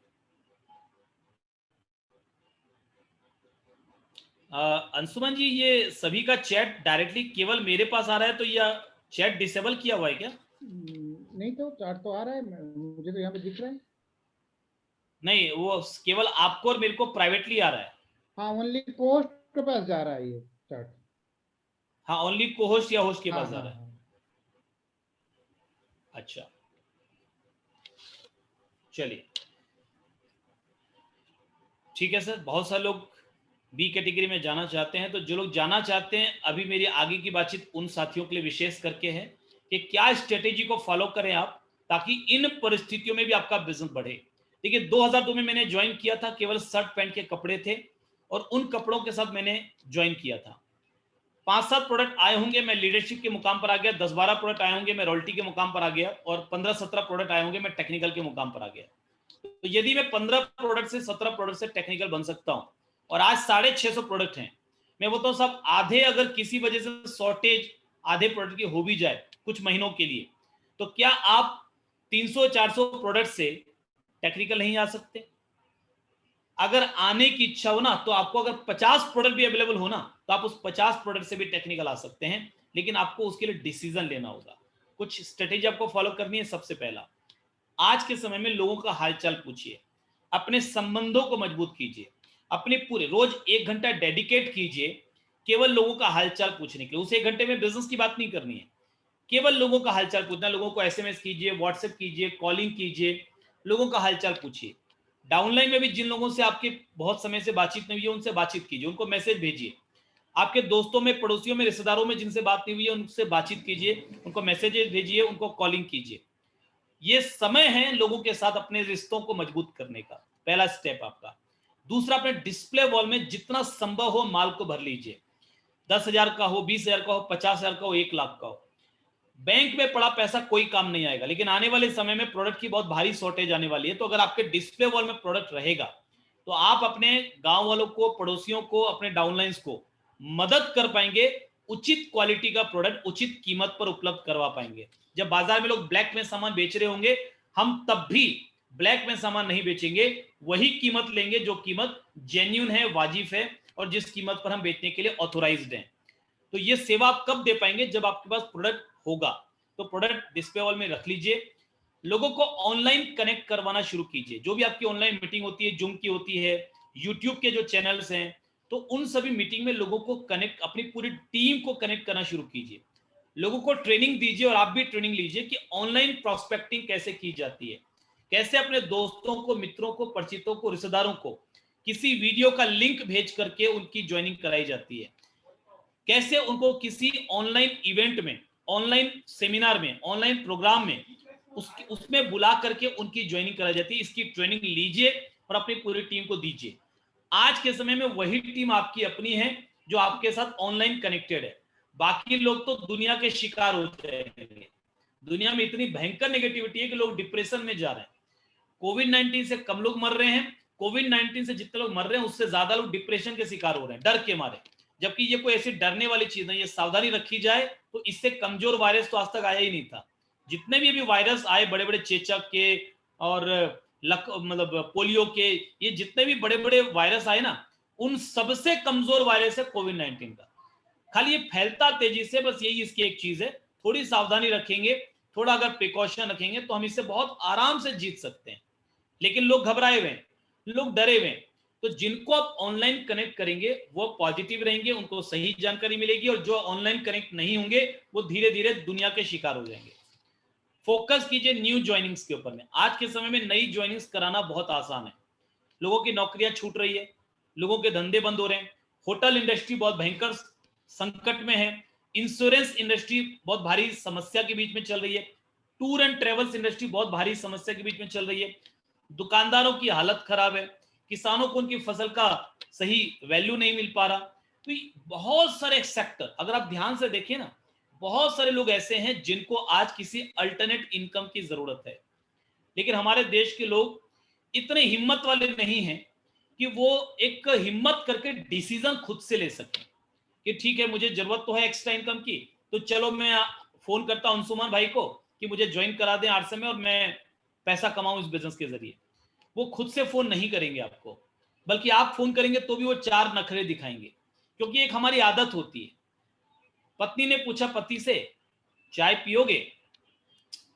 अंशुमन जी, ये सभी का चैट डायरेक्टली केवल मेरे पास आ रहा है, तो यह चैट डिसेबल किया हुआ है क्या? नहीं, तो चैट तो आ रहा है, मुझे तो यहाँ पे दिख रहा है। नहीं, वो केवल आपको और मेरे को प्राइवेटली आ रहा है। हाँ, ओनली पोस्ट के पास जा रहा है ये चैट। हाँ, ओनली को होस्ट या होस्ट के हाँ, पास जा हाँ, रहा है। हाँ। अच्छा, चलिए ठीक है सर। बहुत सारे लोग बी कैटेगरी में जाना चाहते हैं, तो जो लोग जाना चाहते हैं, अभी मेरी आगे की बातचीत उन साथियों के लिए विशेष करके है कि क्या स्ट्रेटेजी को फॉलो करें आप, ताकि इन परिस्थितियों में भी आपका बिजनेस बढ़े। देखिए, 2002 में मैंने ज्वाइन किया था, केवल शर्ट पैंट के कपड़े थे और उन कपड़ों के साथ मैंने ज्वाइन किया था। 5-7 प्रोडक्ट आए होंगे, मैं लीडरशिप के मुकाम पर आ गया। 10-12 प्रोडक्ट आए होंगे, मैं रॉयल्टी के मुकाम पर आ गया। और 15-17 प्रोडक्ट आए होंगे, मैं टेक्निकल के मुकाम पर आ गया। तो यदि मैं 15 प्रोडक्ट से 17 प्रोडक्ट से टेक्निकल बन सकता हूं, और आज 650 प्रोडक्ट हैं, मैं वो तो सब आधे अगर किसी वजह से शॉर्टेज आधे प्रोडक्ट की हो भी जाए कुछ महीनों के लिए, तो क्या आप 300-400 प्रोडक्ट से टेक्निकल नहीं आ सकते? अगर आने की इच्छा हो ना, तो आपको अगर 50 प्रोडक्ट भी अवेलेबल हो ना, तो आप उस 50 प्रोडक्ट से भी टेक्निकल आ सकते हैं। लेकिन आपको उसके लिए डिसीजन लेना होगा, कुछ स्ट्रेटेजी आपको फॉलो करनी है। सबसे पहला, आज के समय में लोगों का हालचाल पूछिए, अपने संबंधों को मजबूत कीजिए, अपने पूरे रोज 1 घंटा डेडिकेट कीजिए केवल लोगों का हालचाल पूछने के लिए। उस 1 घंटे में बिजनेस की बात नहीं करनी है, केवल लोगों का हालचाल पूछना। लोगों को एसएमएस कीजिए, व्हाट्सएप कीजिए, कॉलिंग कीजिए, लोगों का हालचाल पूछिए। डाउनलाइन में भी जिन लोगों से आपके बहुत समय से बातचीत नहीं हुई है, उनसे बातचीत कीजिए, उनको मैसेज भेजिए। आपके दोस्तों में, पड़ोसियों में, रिश्तेदारों में जिनसे बात नहीं हुई है, उनसे बातचीत कीजिए, उनको मैसेजेस भेजिए, उनको कॉलिंग कीजिए। ये समय है लोगों के साथ अपने रिश्तों को मजबूत करने का, पहला स्टेप आपका। दूसरा, अपने डिस्प्ले वॉल में जितना संभव हो माल को भर लीजिए। 10,000 का हो, 20,000 का हो, 50,000 का हो, 1 लाख का हो। बैंक में पड़ा पैसा कोई काम नहीं आएगा, लेकिन आने वाले समय में प्रोडक्ट की बहुत भारी शॉर्टेज आने वाली है। तो अगर आपके डिस्प्ले वॉल में प्रोडक्ट रहेगा, तो आप अपने गांव वालों को, पड़ोसियों को, अपने डाउनलाइंस को मदद कर पाएंगे, उचित क्वालिटी का प्रोडक्ट उचित कीमत पर उपलब्ध करवा पाएंगे। जब बाजार में लोग ब्लैक में सामान बेच रहे होंगे, हम तब भी ब्लैक में सामान नहीं बेचेंगे, वही कीमत लेंगे जो कीमत जेन्युइन है, वाजिब है और जिस कीमत पर हम बेचने के लिए ऑथोराइज्ड हैं। तो ये सेवा आप कब दे पाएंगे? जब आपके पास प्रोडक्ट होगा। तो प्रोडक्ट डिस्प्ले वॉल में रख लीजिए, लोगों को ऑनलाइन कनेक्ट करवाना शुरू कीजिए। जो भी आपकी ऑनलाइन मीटिंग होती है, जूम की होती है, यूट्यूब के जो चैनल्स हैं, तो उन सभी मीटिंग में लोगों को कनेक्ट, अपनी पूरी टीम को कनेक्ट करना शुरू कीजिए। लोगों को ट्रेनिंग दीजिए और आप भी ट्रेनिंग लीजिए कि ऑनलाइन प्रॉस्पेक्टिंग कैसे की जाती है, कैसे अपने दोस्तों को, मित्रों को, परिचितों को, रिश्तेदारों को किसी वीडियो का लिंक भेज करके उनकी ज्वाइनिंग कराई जाती है, कैसे उनको किसी ऑनलाइन इवेंट में, ऑनलाइन सेमिनार में, ऑनलाइन प्रोग्राम में उसमें बुला करके उनकी ज्वाइनिंग कराई जाती है। इसकी ट्रेनिंग लीजिए और अपनी पूरी टीम को दीजिए। आज के समय में वही टीम आपकी अपनी है जो आपके साथ ऑनलाइन कनेक्टेड है। बाकी लोग तो दुनिया के शिकार होते हैं। दुनिया में इतनी भयंकर नेगेटिविटी है कि लोग डिप्रेशन में जा रहे हैं। कोविड-19 से कम लोग मर रहे हैं, कोविड-19 से जितने लोग मर रहे हैं उससे ज्यादा लोग डिप्रेशन के शिकार हो रहे हैं, डर के मारे। जबकि ये कोई ऐसी डरने वाली चीज नहीं है, सावधानी रखी जाए तो इससे कमजोर वायरस तो आज तक आया ही नहीं था। जितने भी अभी वायरस आए, बड़े बड़े चेचक के और मतलब पोलियो के, ये जितने भी बड़े बड़े वायरस आए ना, उन सबसे कमजोर वायरस है कोविड-19 का। खाली ये फैलता तेजी से, बस यही इसकी एक चीज है। थोड़ी सावधानी रखेंगे, थोड़ा अगर प्रिकॉशन रखेंगे तो हम इससे बहुत आराम से जीत सकते हैं। लेकिन लोग घबराए हुए हैं, लोग डरे हुए हैं। तो जिनको आप ऑनलाइन कनेक्ट करेंगे वो पॉजिटिव रहेंगे, उनको सही जानकारी मिलेगी, और जो ऑनलाइन कनेक्ट नहीं होंगे वो धीरे धीरे दुनिया के शिकार हो जाएंगे। फोकस कीजिए न्यू ज्वाइनिंग्स के ऊपर में। आज के समय में नई ज्वाइनिंग्स कराना बहुत आसान है। लोगों की नौकरियां छूट रही है, लोगों के धंधे बंद हो रहे हैं, होटल इंडस्ट्री बहुत भयंकर संकट में है, इंश्योरेंस इंडस्ट्री बहुत भारी समस्या के बीच में चल रही है, टूर एंड ट्रेवल्स इंडस्ट्री बहुत भारी समस्या के बीच में चल रही है, दुकानदारों की हालत खराब है, किसानों को उनकी फसल का सही वैल्यू नहीं मिल पा रहा। तो बहुत सारे सेक्टर, अगर आप ध्यान से देखिए ना, बहुत सारे लोग ऐसे हैं जिनको आज किसी अल्टरनेट इनकम की जरूरत है। लेकिन हमारे देश के लोग इतने हिम्मत वाले नहीं हैं कि वो एक हिम्मत करके डिसीजन खुद से ले सकें कि ठीक है, मुझे जरूरत तो है एक्स्ट्रा इनकम की, तो चलो मैं फोन करता हूं अंशुमान भाई को कि मुझे ज्वाइन करा दें आरसे में और मैं पैसा कमाऊं इस बिजनेस के जरिए। वो खुद से फोन नहीं करेंगे आपको, बल्कि आप फोन करेंगे तो भी वो चार नखरे दिखाएंगे, क्योंकि एक हमारी आदत होती है। पत्नी ने पूछा पति से, चाय पियोगे?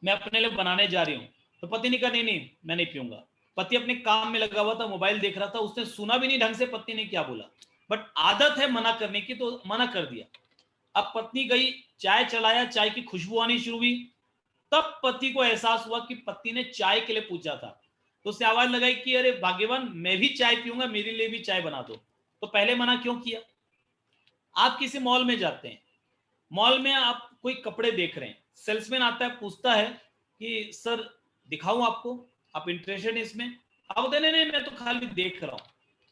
मैं अपने लिए बनाने जा रही हूं। तो पति ने कहा नहीं नहीं मैं नहीं पीऊंगा। पति अपने काम में लगा हुआ था, मोबाइल देख रहा था, उसने सुना भी नहीं ढंग से पत्नी ने क्या बोला, बट आदत है मना करने की तो मना कर दिया। अब पत्नी गई, चाय चलाया, चाय की खुशबू आनी शुरू हुई, तब पति को एहसास हुआ कि पत्नी ने चाय के लिए पूछा था। तो उसने आवाज लगाई कि अरे भाग्यवान, मैं भी चाय पीऊंगा, मेरे लिए भी चाय बना दो। तो पहले मना क्यों किया? आप किसी मॉल में जाते हैं, मॉल में आप कोई कपड़े देख रहे हैं, सेल्समैन आता है, पूछता है कि सर दिखाऊं आपको, आप इंटरेस्टेड हैं इसमें? आप बोलते नहीं नहीं मैं तो खाली देख रहा हूं।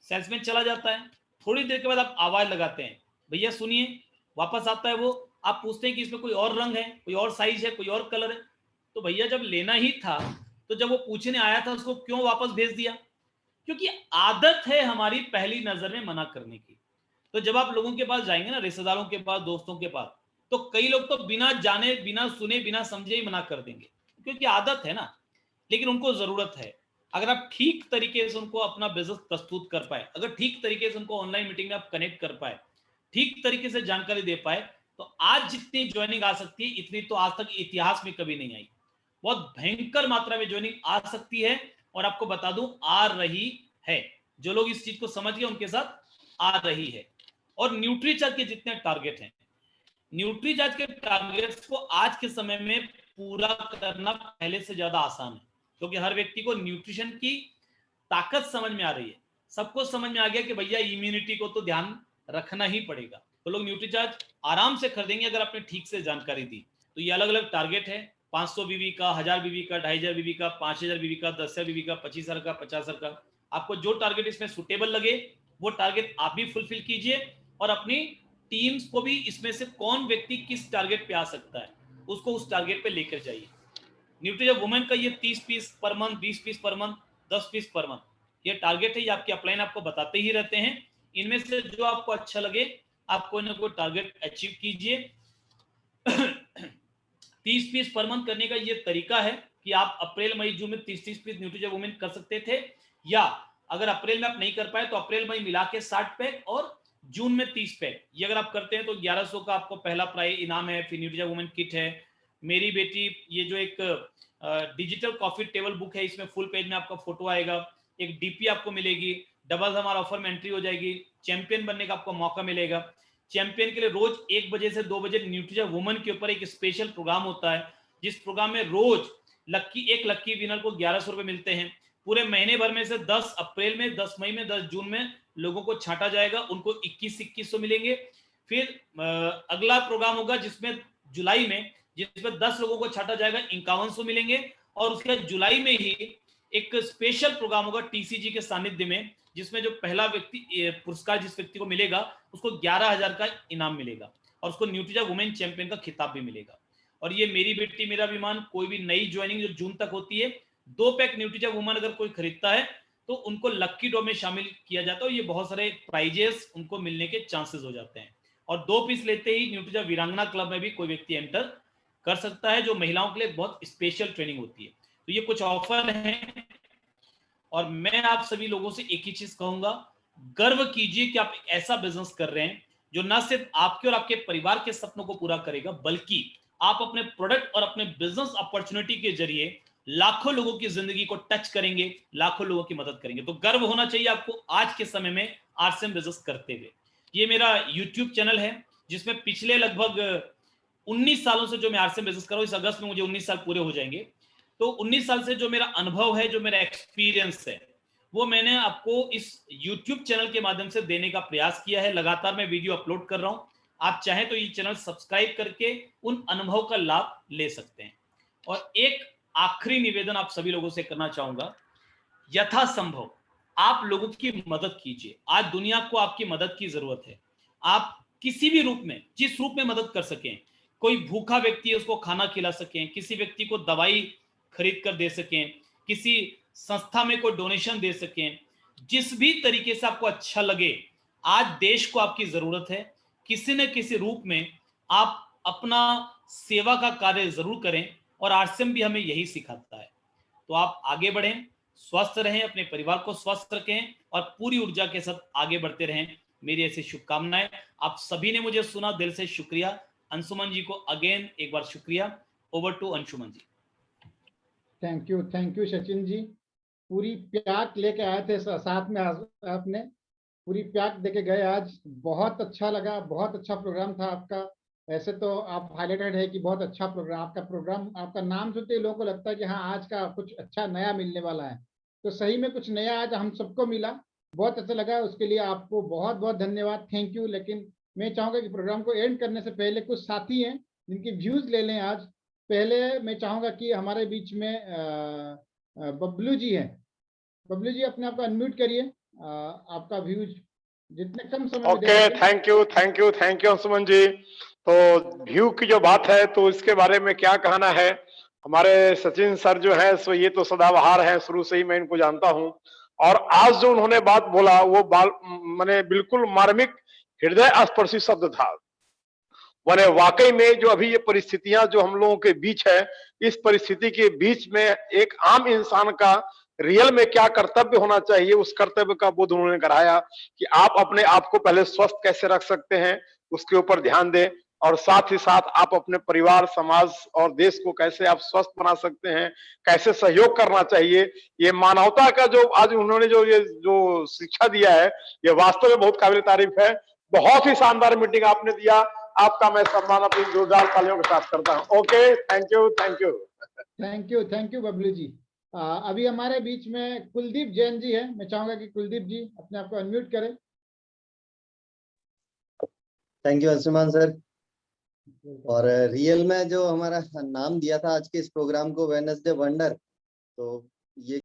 सेल्समैन चला जाता है, थोड़ी देर के बाद आप आवाज लगाते हैं, भैया सुनिए, वापस आता है वो, आप पूछते हैं कि इसमें कोई और रंग है, कोई और साइज है, कोई और कलर है। तो भैया जब लेना ही था तो जब वो पूछने आया था उसको क्यों वापस भेज दिया? क्योंकि आदत है हमारी पहली नजर में मना करने की। तो जब आप लोगों के पास जाएंगे ना, रिश्तेदारों के पास, दोस्तों के पास, तो कई लोग तो बिना जाने, बिना सुने, बिना समझे ही मना कर देंगे, क्योंकि आदत है ना। लेकिन उनको जरूरत है, अगर आप ठीक तरीके से उनको अपना बिजनेस प्रस्तुत कर पाए, अगर ठीक तरीके से उनको ऑनलाइन मीटिंग में आप कनेक्ट कर पाए, ठीक तरीके से जानकारी दे पाए, तो आज जितनी ज्वाइनिंग आ सकती है इतनी तो आज तक इतिहास में कभी नहीं आई। बहुत भयंकर मात्रा में ज्वाइनिंग आ सकती है, और आपको बता दूं आ रही है। जो लोग इस चीज को समझ गए उनके साथ आ रही है। और न्यूट्रीचार्ज के जितने टारगेट हैं, न्यूट्रीचार्ज के टारगेट्स को आज के समय में पूरा करना पहले से ज्यादा आसान है, क्योंकि हर व्यक्ति को न्यूट्रिशन की ताकत समझ में आ रही है। सबको समझ में आ गया कि भैया इम्यूनिटी को तो ध्यान रखना ही पड़ेगा, तो लोग न्यूट्रीचार्ज आराम से खरीदेंगे अगर आपने ठीक से जानकारी दी। तो ये अलग अलग टारगेट है, 500 बीवी का, 1000 बीवी का, 2500 बीवी का, 5000 बीवी का, 10,000 बीवी का, 25,000 का, 50,000 का। आपको जो टारगेट इसमें सुटेबल लगे वो टारगेट आप भी फुलफिल कीजिए, और अपनी टीम्स को भी इसमें से कौन व्यक्ति किस टारगेट पे आ सकता है उसको उस टारगेट पे लेकर जाइए। न्यूट्रीचार्ज वुमेन का ये 30 piece per month, 20 piece per month, 10 piece per month ये टारगेट है। ये आपके अपलाइन आपको बताते ही रहते हैं। इनमें से जो आपको अच्छा लगे आप कोई ना कोई टारगेट अचीव कीजिए। 30 पीस पर मंथ करने का ये तरीका है कि आप अप्रैल मई जून में 30-30 पीस न्यूट्रीजा वुमेन कर सकते थे, या अगर अप्रैल में आप नहीं कर पाए तो अप्रैल मई मिला के 60 पैक और जून में 30 पैक, ये अगर आप करते हैं तो 1100 का आपको पहला प्राइज इनाम है। फिर न्यूट्रीजा वुमेन किट है, मेरी बेटी ये जो एक डिजिटल कॉफी टेबल बुक है, इसमें फुल पेज में आपका फोटो आएगा, एक डीपी आपको मिलेगी, डबल हमारा ऑफर में एंट्री हो जाएगी, चैंपियन बनने का आपको मौका मिलेगा। चैंपियन के लिए रोज 1 बजे से 2 बजे न्यूट्रीजा वुमेन के ऊपर एक स्पेशल प्रोग्राम होता है, जिस प्रोग्राम में रोज एक लक्की विनर को 1100 रुपए मिलते हैं। पूरे महीने भर में से 10 अप्रैल में, 10 मई में, 10 जून में लोगों को छांटा जाएगा, उनको 2100 मिलेंगे। फिर अगला प्रोग्राम होगा जिसमें जुलाई में, जिसमें 10 लोगों को छांटा जाएगा, 5100 मिलेंगे। और उसके बाद जुलाई में ही एक स्पेशल प्रोग्राम होगा टीसीजी के सानिध्य में, जिसमें जो पहला व्यक्ति पुरस्कार जिस व्यक्ति को मिलेगा उसको 11,000 का इनाम मिलेगा और उसको न्यूट्रीजा वुमेन चैंपियन का खिताब भी मिलेगा। और ये मेरी बेटी मेरा अभिमान कोई भी नई ज्वाइनिंग जो जून तक होती है, 2 पैक न्यूट्रीजा वुमेन अगर कोई खरीदता है तो उनको लक्की ड्रॉ में शामिल किया जाता है। ये बहुत सारे प्राइजेस उनको मिलने के चांसेस हो जाते हैं। और 2 पीस लेते ही न्यूट्रीजा वीरांगना क्लब में भी कोई व्यक्ति एंटर कर सकता है, जो महिलाओं के लिए बहुत स्पेशल ट्रेनिंग होती है। तो ये कुछ ऑफर हैं और मैं आप सभी लोगों से एक ही चीज कहूंगा, गर्व कीजिए कि आप एक ऐसा बिजनेस कर रहे हैं जो न सिर्फ आपके और आपके परिवार के सपनों को पूरा करेगा, बल्कि आप अपने प्रोडक्ट और अपने बिजनेस अपॉर्चुनिटी के जरिए लाखों लोगों की जिंदगी को टच करेंगे, लाखों लोगों की मदद करेंगे। तो गर्व होना चाहिए आपको आज के समय में आरसीएम बिजनेस करते हुए। ये मेरा यूट्यूब चैनल है जिसमें पिछले लगभग 19 सालों से जो मैं आरसीएम बिजनेस कर रहा हूं, इस अगस्त में मुझे 19 साल पूरे हो जाएंगे। तो 19 साल से जो मेरा अनुभव है, जो मेरा एक्सपीरियंस है, वो मैंने आपको इस YouTube चैनल के माध्यम से देने का प्रयास किया है। लगातार मैं वीडियो अपलोड कर रहा हूं, आप चाहें तो ये चैनल सब्सक्राइब करके उन अनुभव का लाभ ले सकते हैं। और एक आखिरी निवेदन आप सभी लोगों से करना चाहूंगा, यथासंभव आप लोगों की मदद कीजिए। आज दुनिया को आपकी मदद की जरूरत है। आप किसी भी रूप में, जिस रूप में मदद कर सकें, कोई भूखा व्यक्ति है उसको खाना खिला सकें, किसी व्यक्ति को दवाई खरीद कर दे सकें, किसी संस्था में कोई डोनेशन दे सकें, जिस भी तरीके से आपको अच्छा लगे, आज देश को आपकी जरूरत है। किसी न किसी रूप में आप अपना सेवा का कार्य जरूर करें और आरसीएम भी हमें यही सिखाता है। तो आप आगे बढ़ें, स्वस्थ रहें, अपने परिवार को स्वस्थ रखें और पूरी ऊर्जा के साथ आगे बढ़ते रहें, मेरी ऐसी शुभकामनाएं। आप सभी ने मुझे सुना, दिल से शुक्रिया। अंशुमन जी को अगेन एक बार शुक्रिया। Over to Anshuman ji. Thank you Sachin ji. पूरी प्याक लेके आए थे साथ में, आपने पूरी प्याक देके गए आज। बहुत अच्छा लगा, बहुत अच्छा प्रोग्राम था आपका। ऐसे तो आप हाईलाइटेड है कि बहुत अच्छा प्रोग्राम, आपका नाम सुनते ही लोगों को लगता है कि हाँ आज का कुछ अच्छा नया मिलने वाला है। तो सही में कुछ नया आज हम सबको मिला, बहुत अच्छा लगा। उसके लिए आपको बहुत बहुत धन्यवाद, थैंक यू। लेकिन मैं चाहूंगा कि प्रोग्राम को एंड करने से पहले कुछ साथी हैं जिनकी व्यूज ले लें आज। पहले मैं चाहूंगा कि हमारे बीच में बबलू जी हैं। बबलू जी अपने आप को अनम्यूट करिए, आपका व्यूज जितने कम समय में। ओके, थैंक यू अंशुमन जी। तो व्यू की जो बात है तो इसके बारे में क्या कहना है। हमारे सचिन सर जो है सो ये तो सदाबहार है, शुरू से ही मैं इनको जानता हूं। और आज जो उन्होंने बात बोला वो माने बिल्कुल मार्मिक, हृदय स्पर्शी शब्द था। माने वाकई में जो अभी ये परिस्थितियां जो हम लोगों के बीच है, इस परिस्थिति के बीच में एक आम इंसान का रियल में क्या कर्तव्य होना चाहिए, उस कर्तव्य का बोध उन्होंने कराया कि आप अपने आप को पहले स्वस्थ कैसे रख सकते हैं, उसके ऊपर ध्यान दें। और साथ ही साथ आप अपने परिवार, समाज और देश को कैसे आप स्वस्थ बना सकते हैं, कैसे सहयोग करना चाहिए। ये मानवता का जो आज उन्होंने जो शिक्षा दिया है, ये वास्तव में बहुत काबिल तारीफ है। बहुत ही शानदार मीटिंग आपने दिया। आपका मैं सम्मान अपनी जोरदार तालियों के साथ करता हूँ। Okay, thank you Bablu ji. अभी हमारे बीच में कुलदीप जैन जी है। मैं चाहूंगा कि कुलदीप जी अपने आप को अनम्यूट करें। Thank you Anshuman sir. और रियल में जो हमारा नाम दिया था आज के इस प्रोग्राम को, वेडनेसडे वंडर, तो ये